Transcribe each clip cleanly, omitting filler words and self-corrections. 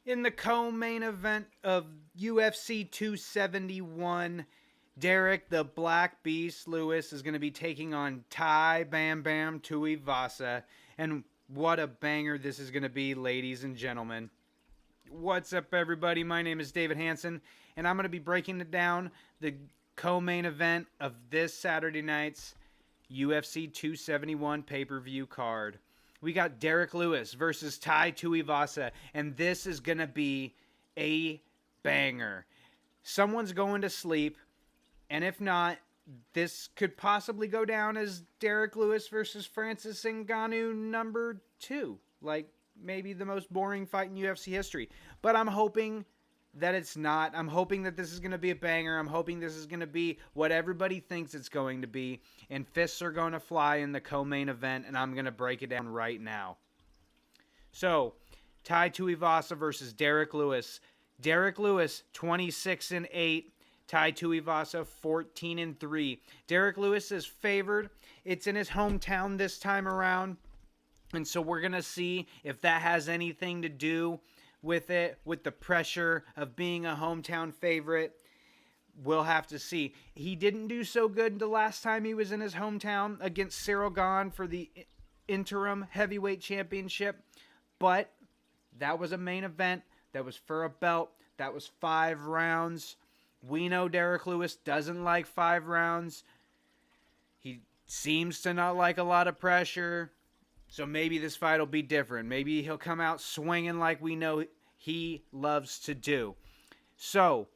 In the co-main event of UFC 271, Derek the Black Beast Lewis is going to be taking on Ty Bam Bam Tuivasa. And what a banger this is going to be, ladies and gentlemen. What's up, everybody? My name is David Hanson, and I'm going to be breaking down the co-main event of this Saturday night's UFC 271 pay-per-view card. We got Derek Lewis versus Tai Tuivasa, and this is going to be a banger. Someone's going to sleep, and if not, this could possibly go down as Derek Lewis versus Francis Ngannou number 2. Like, maybe the most boring fight in UFC history. But I'm hoping that it's not. I'm hoping that this is going to be a banger. I'm hoping this is going to be what everybody thinks it's going to be. And fists are going to fly in the co-main event, and I'm going to break it down right now. So, Tai Tuivasa versus Derek Lewis. Derek Lewis, 26-8. Tai Tuivasa, 14-3. Derek Lewis is favored. It's in his hometown this time around. And so we're going to see if that has anything to do with it, with the pressure of being a hometown favorite. We'll have to see. He didn't do so good the last time he was in his hometown against Cyril Gane for the interim heavyweight championship. But that was a main event. That was for a belt. That was 5 rounds. We know Derek Lewis doesn't like 5 rounds. He seems to not like a lot of pressure. So maybe this fight will be different. Maybe he'll come out swinging like we know he loves to do. So,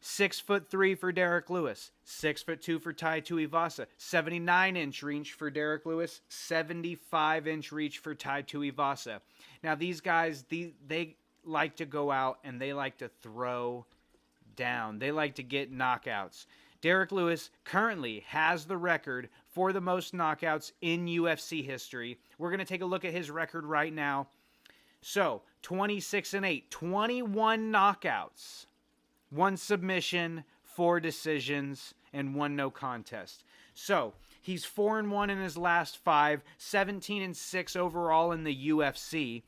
6'3" for Derek Lewis, 6'2" for Tai Tuivasa, 79-inch reach for Derek Lewis, 75-inch reach for Tai Tuivasa. Now these guys, they like to go out and they like to throw down. They like to get knockouts. Derek Lewis currently has the record for the most knockouts in UFC history. We're going to take a look at his record right now. So, 26-8, 21 knockouts, 1 submission, 4 decisions, and 1 no contest. So, he's 4-1 in his last 5, 17-6 overall in the UFC.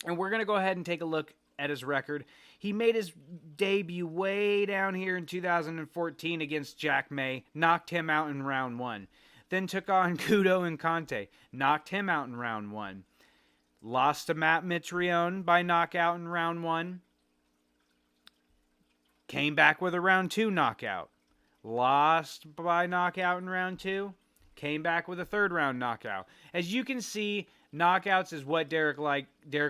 And we're going to go ahead and take a look at his record. He made his debut way down here in 2014 against Jack May, knocked him out in round 1. Then took on Kudo and Conte, knocked him out in round 1. Lost to Matt Mitrione by knockout in round 1. Came back with a round 2 knockout. Lost by knockout in round 2. Came back with a 3rd round knockout. As you can see, knockouts is what Derek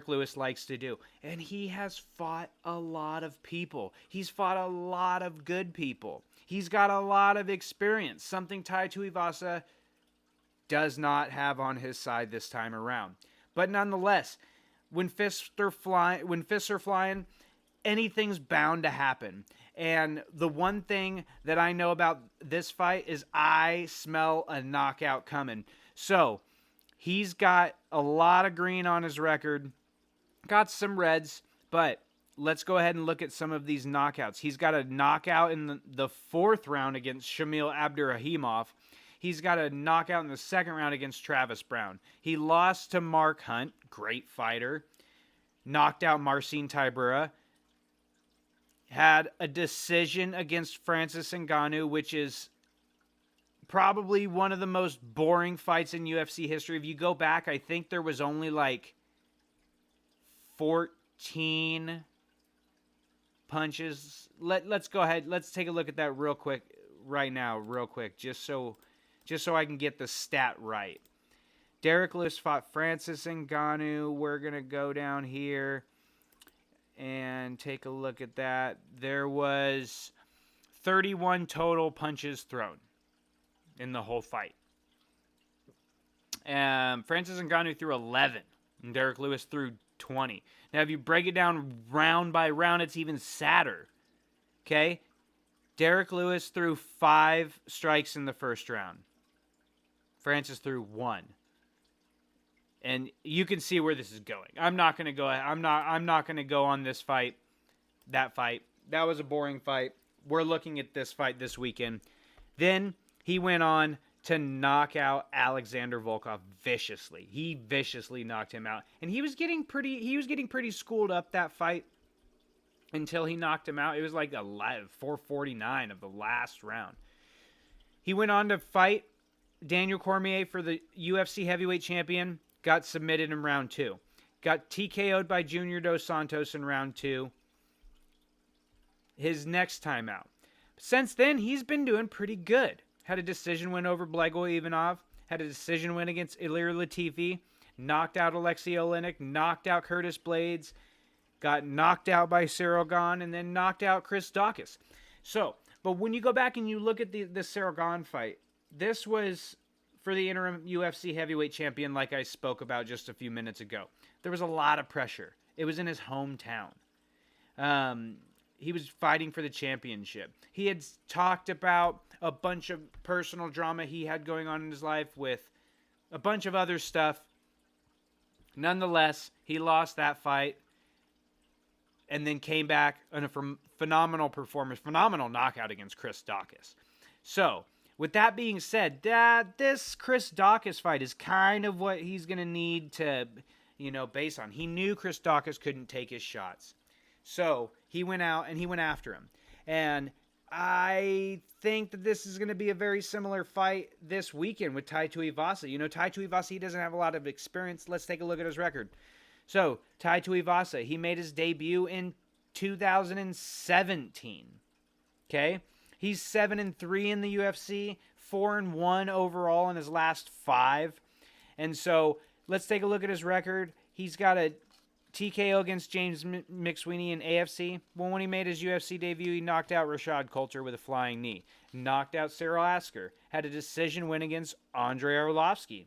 Lewis likes to do. And he has fought a lot of people. He's fought a lot of good people. He's got a lot of experience, something Tai Tuivasa does not have on his side this time around. But nonetheless, when fists are flying, anything's bound to happen. And the one thing that I know about this fight is I smell a knockout coming. So, he's got a lot of green on his record, got some reds, but let's go ahead and look at some of these knockouts. He's got a knockout in the 4th round against Shamil Abdurrahimov. He's got a knockout in the 2nd round against Travis Brown. He lost to Mark Hunt, great fighter. Knocked out Marcin Tybura. Had a decision against Francis Ngannou, which is probably one of the most boring fights in UFC history. If you go back, I think there was only like 14 punches. Let's go ahead. Let's take a look at that real quick right now, just so I can get the stat right. Derek Lewis fought Francis Ngannou. We're going to go down here and take a look at that. There was 31 total punches thrown in the whole fight. Francis Ngannou threw 11, and Derek Lewis threw 20. Now, if you break it down round by round, it's even sadder. Okay? Derek Lewis threw 5 strikes in the 1st round. Francis threw 1. And you can see where this is going. I'm not going to go on this fight, that fight. That was a boring fight. We're looking at this fight this weekend. Then he went on to knock out Alexander Volkov viciously. He viciously knocked him out, and he was getting pretty schooled up that fight until he knocked him out. It was like 4:49 of the last round. He went on to fight Daniel Cormier for the UFC heavyweight champion, got submitted in round 2. Got TKO'd by Junior Dos Santos in round 2. His next time out. Since then, he's been doing pretty good. Had a decision win over Blagoy Ivanov. Had a decision win against Ilir Latifi. Knocked out Alexei Oleinik. Knocked out Curtis Blades. Got knocked out by Cyril Gane. And then knocked out Chris Daukaus. So, but when you go back and you look at the Cyril Gane fight, this was for the interim UFC heavyweight champion, like I spoke about just a few minutes ago. There was a lot of pressure. It was in his hometown. He was fighting for the championship. He had talked about a bunch of personal drama he had going on in his life with a bunch of other stuff. Nonetheless, he lost that fight and then came back on a phenomenal performance, phenomenal knockout against Chris Daukaus. So, with that being said, this Chris Daukaus fight is kind of what he's going to need to, base on. He knew Chris Daukaus couldn't take his shots. So, he went out and he went after him. And I think that this is going to be a very similar fight this weekend with Tai Tuivasa. Tai Tuivasa, he doesn't have a lot of experience. Let's take a look at his record. So, Tai Tuivasa, he made his debut in 2017. Okay? He's 7-3 in the UFC, 4-1 overall in his last 5. And so, let's take a look at his record. He's got a TKO against James McSweeney in AFC. Well, when he made his UFC debut, he knocked out Rashad Coulter with a flying knee. Knocked out Cyril Asker. Had a decision win against Andrei Arlovsky.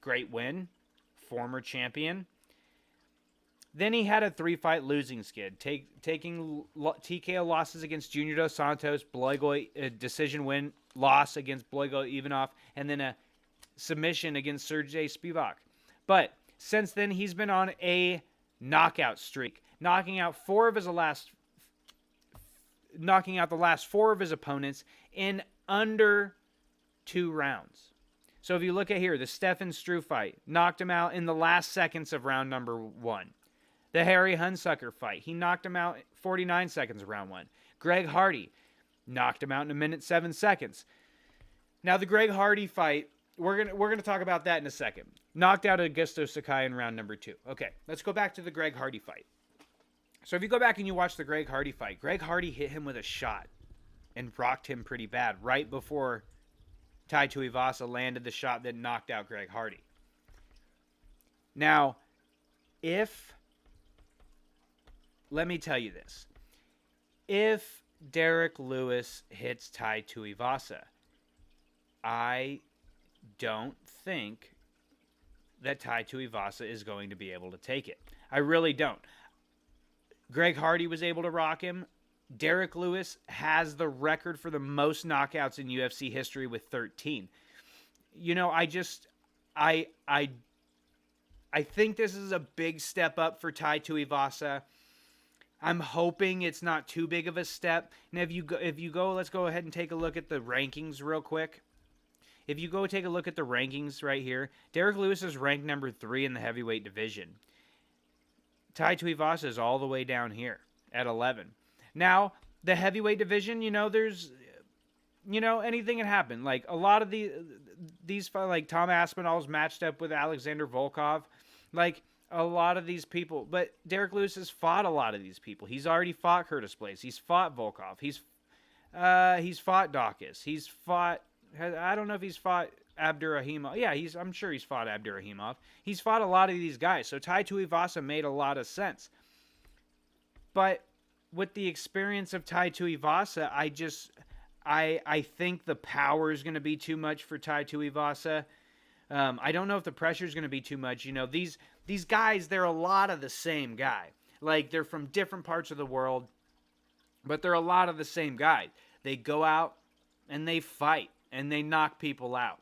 Great win. Former champion. Then he had a 3-fight losing skid, taking TKO losses against Junior Dos Santos, a decision win, loss against Blagoy Ivanov, and then a submission against Sergey Spivak. But since then, he's been on a knockout streak, knocking out the last 4 of his opponents in under 2 rounds. So if you look at here, the Stefan Struve fight, knocked him out in the last seconds of round number 1. The Harry Hunsucker fight, he knocked him out 49 seconds of round 1. Greg Hardy knocked him out in 1 minute 7 seconds. Now the Greg Hardy fight, we're gonna talk about that in a second. Knocked out Augusto Sakai in round number 2. Okay, let's go back to the Greg Hardy fight. So if you go back and you watch the Greg Hardy fight, Greg Hardy hit him with a shot and rocked him pretty bad right before Tai Tuivasa landed the shot that knocked out Greg Hardy. Now, let me tell you this. If Derek Lewis hits Tai Tuivasa, I don't think that Tai Tuivasa is going to be able to take it. I really don't. Greg Hardy was able to rock him. Derek Lewis has the record for the most knockouts in UFC history with 13. I think this is a big step up for Tai Tuivasa. I'm hoping it's not too big of a step. And if you go, let's go ahead and take a look at the rankings real quick. If you go take a look at the rankings right here, Derek Lewis is ranked number 3 in the heavyweight division. Tai Tuivasa is all the way down here at 11. Now, the heavyweight division, there's, anything can happen. Like, a lot of these like, Tom Aspinall's matched up with Alexander Volkov. Like, a lot of these people. But Derek Lewis has fought a lot of these people. He's already fought Curtis Blades. He's fought Volkov. He's fought Daukaus. He's fought... I don't know if he's fought Abdurrahimov. Yeah, I'm sure he's fought Abdurrahimov. He's fought a lot of these guys. So Tai Tuivasa made a lot of sense. But with the experience of Tai Tuivasa, I think the power is going to be too much for Tai Tuivasa. I don't know if the pressure is going to be too much. These guys, they're a lot of the same guy. Like, they're from different parts of the world, but they're a lot of the same guy. They go out and they fight and they knock people out.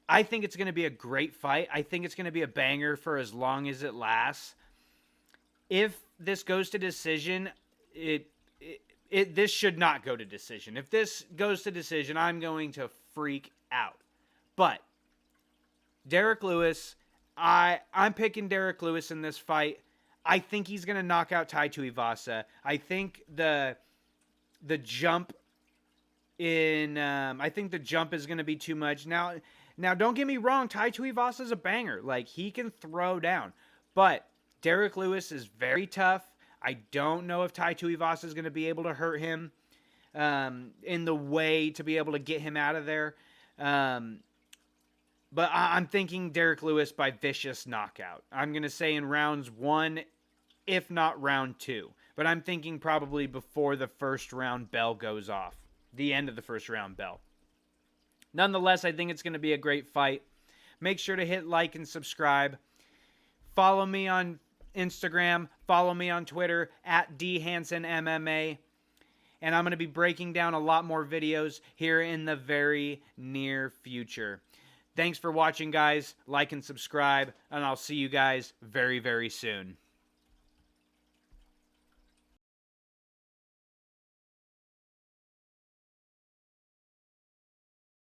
I think it's going to be a great fight. I think it's going to be a banger for as long as it lasts. If this goes to decision, this should not go to decision. If this goes to decision, I'm going to freak out. But Derek Lewis, I'm picking Derek Lewis in this fight. I think he's going to knock out Tai Tuivasa. I think the jump I think the jump is going to be too much. Now don't get me wrong, Tai Tuivasa is a banger. Like, he can throw down. But Derek Lewis is very tough. I don't know if Tai Tuivasa is going to be able to hurt him in the way to be able to get him out of there. But I'm thinking Derek Lewis by vicious knockout. I'm going to say in rounds 1, if not round 2. But I'm thinking probably before the first round bell goes off. The end of the first round bell. Nonetheless, I think it's going to be a great fight. Make sure to hit like and subscribe. Follow me on Instagram. Follow me on Twitter at DHansonMMA. And I'm going to be breaking down a lot more videos here in the very near future. Thanks for watching, guys. Like and subscribe, and I'll see you guys very, very soon.